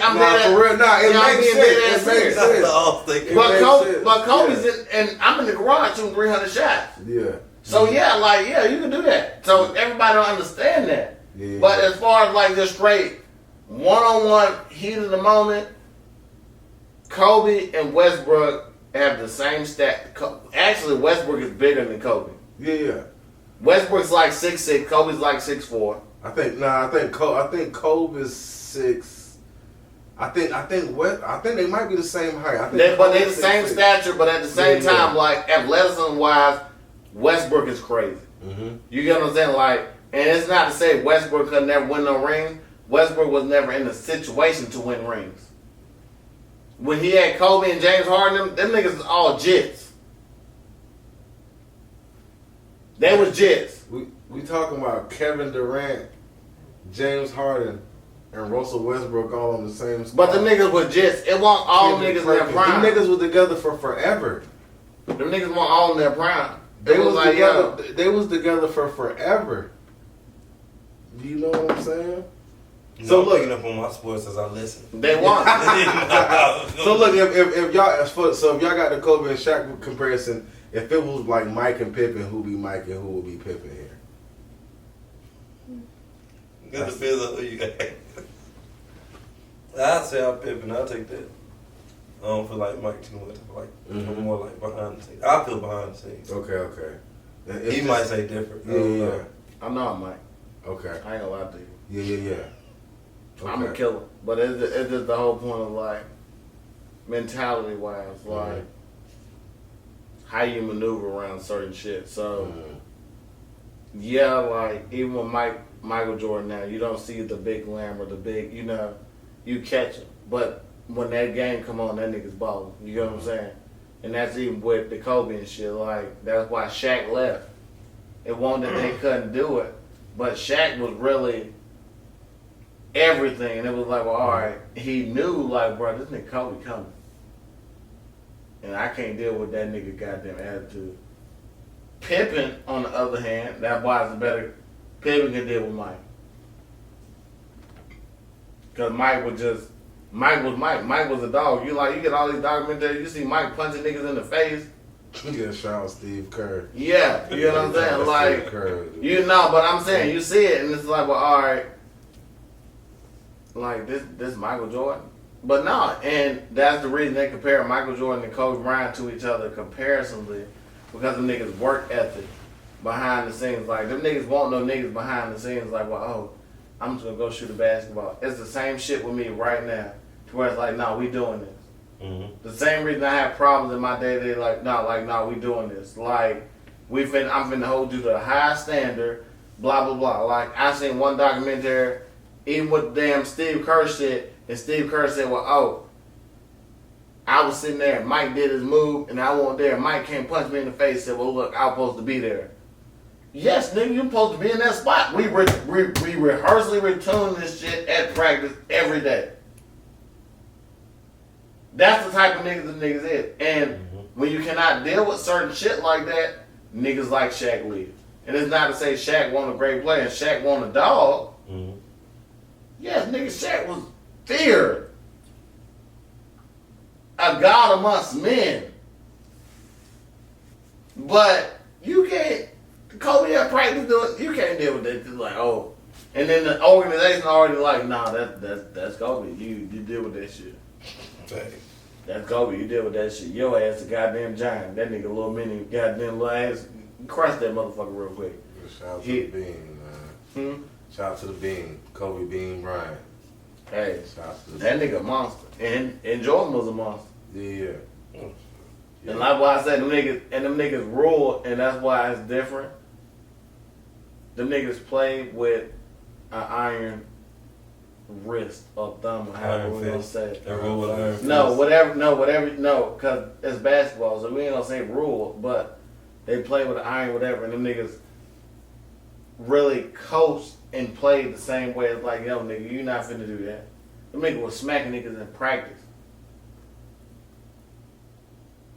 for real. Nah, it makes sense. It makes sense. The All-State But Kobe's and I'm in the garage shooting 300 shots. Yeah. So you can do that. So everybody don't understand that. Yeah. But as far as like just straight one-on-one heat of the moment, Kobe and Westbrook have the same stat. Actually, Westbrook is bigger than Kobe. Yeah. Westbrook's like 6'6", Kobe's like 6'4". I think Kobe's 6. I think they might be the same height. They're the same stature, but at the same time, like athleticism wise, Westbrook is crazy. Mm-hmm. You get what I'm saying? Like, and it's not to say Westbrook could never win no rings. Westbrook was never in a situation to win rings. When he had Kobe and James Harden, them niggas was all jits. They was jits. We talking about Kevin Durant, James Harden, and Russell Westbrook all on the same spot. But the niggas was jits. It wasn't all niggas in their prime. Them niggas was together for forever. Them niggas weren't all in their prime. They was like, together. They was together for forever. Do you know what I'm saying? So looking up on my sports as I listen. They won. So look, if y'all got the Kobe and Shaq comparison, if it was like Mike and Pippen, who be Mike and who would be Pippen here? Good depends on who you got. I'd say I'm Pippen. I'll take that. I don't feel like Mike too much. Like I'm more like behind the scenes. I feel behind the scenes. Okay. He might say different. Yeah. I know I'm Mike. Okay. I ain't gonna lie to you. Yeah. Okay. I'm a killer, but it's just the whole point of like mentality wise, like how you maneuver around certain shit. So like even with Michael Jordan now, you don't see the big lamb or the big, you catch him. But when that game come on, that nigga's balling. You get what I'm saying? And that's even with the Kobe and shit. Like that's why Shaq left. It wasn't that they couldn't do it, but Shaq was really everything. And it was like, well, all right. He knew, like, bro, this nigga Kobe coming. And I can't deal with that nigga goddamn attitude. Pippen, on the other hand, that boy's better. Pippen can deal with Mike. Because Mike was Mike. Mike was a dog. You get all these documentaries, you see Mike punching niggas in the face. Yeah, shout out Steve Kerr. Yeah, you know what I'm saying? Like, but I'm saying, you see it, and it's like, well, all right. Like, this Michael Jordan. But no, and that's the reason they compare Michael Jordan and Kobe Bryant to each other comparisonably, because of niggas' work ethic behind the scenes. Like, them niggas won't know niggas behind the scenes like, well, oh, I'm just gonna go shoot a basketball. It's the same shit with me right now, to where it's like, no, we doing this. Mm-hmm. The same reason I have problems in my day-to-day, no, we doing this. Like, I'm finna hold you to a high standard, blah, blah, blah. Like, I seen one documentary, even with the damn Steve Kerr shit, and Steve Kerr said, well, oh, I was sitting there, and Mike did his move, and I wasn't there. Mike came punch me in the face, said, well, look, I was supposed to be there. Yes, nigga, you supposed to be in that spot. We rehearsally retune this shit at practice every day. That's the type of niggas the niggas is. And when you cannot deal with certain shit like that, niggas like Shaq leave. And it's not to say Shaq wasn't a great player and Shaq wasn't a dog. Mm-hmm. Yes, nigga, Shaq was feared. A god amongst men. But you can't, Kobe at practice doing, you can't deal with that. It's like, oh. And then the organization already like, nah, that's Kobe. You deal with that shit. Dang. That's Kobe. You deal with that shit. Your ass a goddamn giant. That nigga little mini goddamn little ass. Crush that motherfucker real quick. Shout out to the Bean, man. Shout out to the Bean. Kobe Bean Bryant. Hey, Shout to that nigga a monster. And Jordan was a monster. Yeah. And like why I said them niggas rule, and that's why it's different. Them niggas play with an iron wrist or thumb or however we gonna say it. They rule with iron fist. No, cause it's basketball, so we ain't gonna say rule, but they play with an iron, whatever, and them niggas really coast and play the same way. It's like, yo, nigga, you not finna do that. Them niggas was smacking niggas in practice.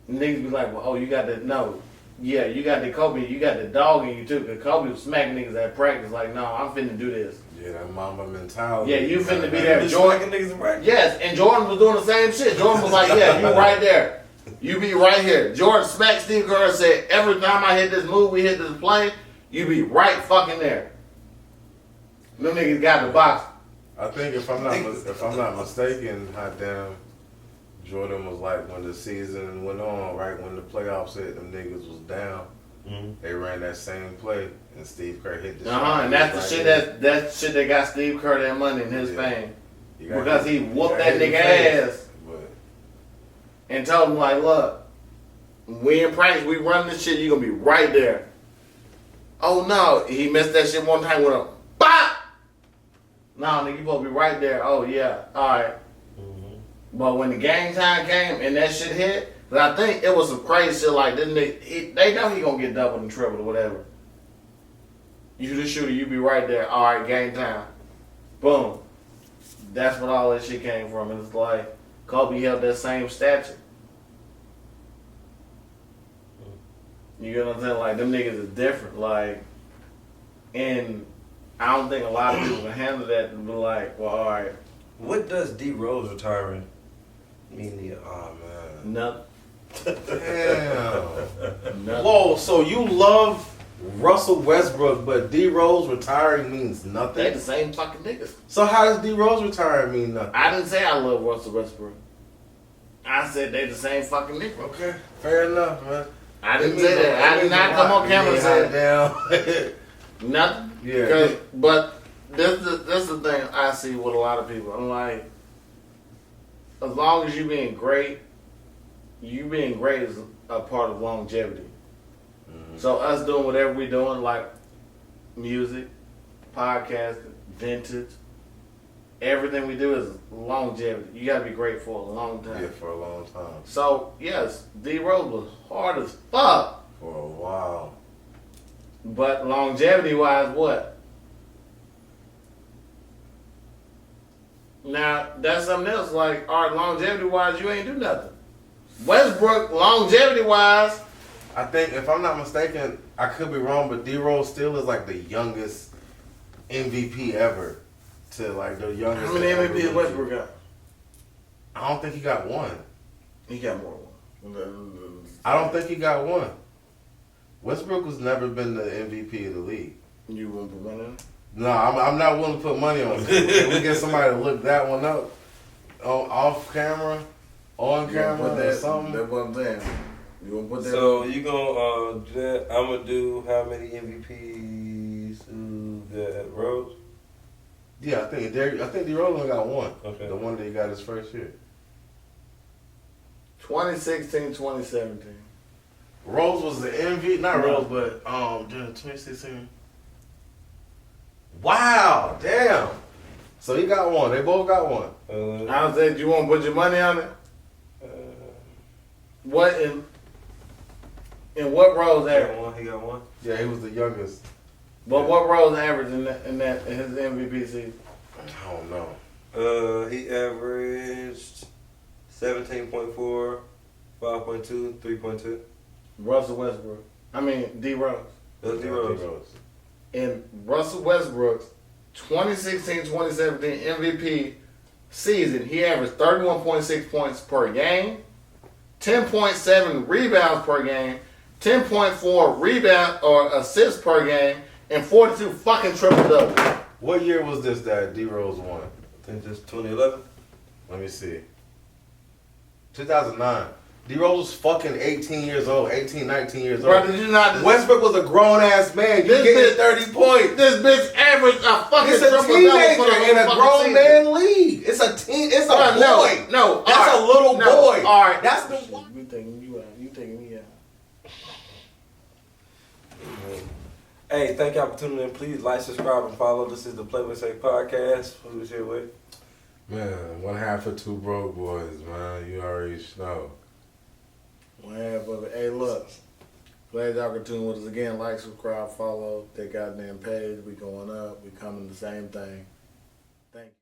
Niggas be like, well, oh, you got the, no. Yeah, you got the Kobe, you got the dog in you too, because Kobe was smacking niggas at practice like, no, I'm finna do this. Yeah, that Mamba mentality. Yeah, you finna be there. Jordan niggas in practice. Yes, and Jordan was doing the same shit. Jordan was like, yeah, you right there. You be right here. Jordan smacked Steve Kerr and said, every time I hit this move, we hit this play, you be right fucking there. Them niggas got the box. I think if I'm not mistaken, hot damn, Jordan was like when the season went on, right when the playoffs hit, them niggas was down. Mm-hmm. They ran that same play, and Steve Kerr hit the shot. And that's the shit that shit that got Steve Kerr that money in his fame, because he whooped that nigga ass and told him like, look, we in practice, we run this shit, you gonna be right there. Oh no, he missed that shit one time with a bop. No, nigga, you supposed to be right there. Oh yeah, all right. But when the game time came and that shit hit, cause I think it was some crazy shit like this nigga, they know he gonna get doubled and tripled or whatever. You the shooter, you be right there. All right, game time. Boom. That's what all that shit came from. And it's like Kobe held that same stature. You get what I'm saying? Like them niggas is different. Like, and I don't think a lot of people can handle that and be like, well, all right. What does D Rose retiring mean to you? Oh man. Nothing. Damn. Nothing. Whoa, so you love Russell Westbrook, but D Rose retiring means nothing? They the same fucking niggas. So how does D Rose retiring mean nothing? I didn't say I love Russell Westbrook. I said they the same fucking niggas. Okay, fair enough, man. I didn't say that. I did not come on camera and say nothing. Yeah. But this is the thing I see with a lot of people. I'm like, as long as you being great is a part of longevity. Mm-hmm. So us doing whatever we're doing, like music, podcast, vintage, everything we do is longevity. You gotta be great for a long time. Yeah, for a long time. So yes, D Rose was hard as fuck. For a while. But longevity wise, what? Now that's something else. Like, all right, longevity wise, you ain't do nothing. Westbrook, longevity wise, I think if I'm not mistaken, I could be wrong, but D Rose still is like the youngest MVP ever. To like the youngest. how many MVPs Westbrook got? I don't think he got one. He got more than one. I don't think he got one. Westbrook has never been the MVP of the league. You won't put money on it? No, I'm not willing to put money on it. Can we get somebody to look that one up off camera, on camera, or something? That's what I'm saying. You want to put that? So you gonna I'm gonna do how many MVPs got Rose? Yeah, I think D Rose only got one. Okay. The one that he got his first year. 2016, 2017. Rose was the MVP, not No. Rose, but 2016. Wow, damn. So he got one. They both got one. I said, you want to put your money on it? What in what Rose average? He got one. Yeah, he was the youngest. But what Rose average in his MVP season? I don't know. He averaged 17.4, 5.2, 3.2. Russell Westbrook. I mean D Rose. That's D Rose. In Russell Westbrook's 2016-2017 MVP season, he averaged 31.6 points per game, 10.7 rebounds per game, 10.4 rebound or assists per game, and 42 fucking triple doubles. What year was this that D Rose won? I think just 2011. Let me see. 2009. D-Rose was fucking 18 years old, 18, 19 years Bro, old. did you not? Westbrook was a grown-ass man. You This getting bitch- 30 points. This bitch averaged a fucking It's a triple-double teenager for the in a fucking grown season. man league. It's a teen. It's a boy. No, That's all a little no, boy. All right, That's the. You taking you out? You taking me out? Hey, thank y'all for tuning in. Please like, subscribe, and follow. This is the Play With Say podcast. Who's here with? Man, one half of two broke boys, man. You already know. One half of it. Hey, look. Glad y'all can tune with us again. Like, subscribe, follow that goddamn page. We going up. We coming the same thing. Thank you.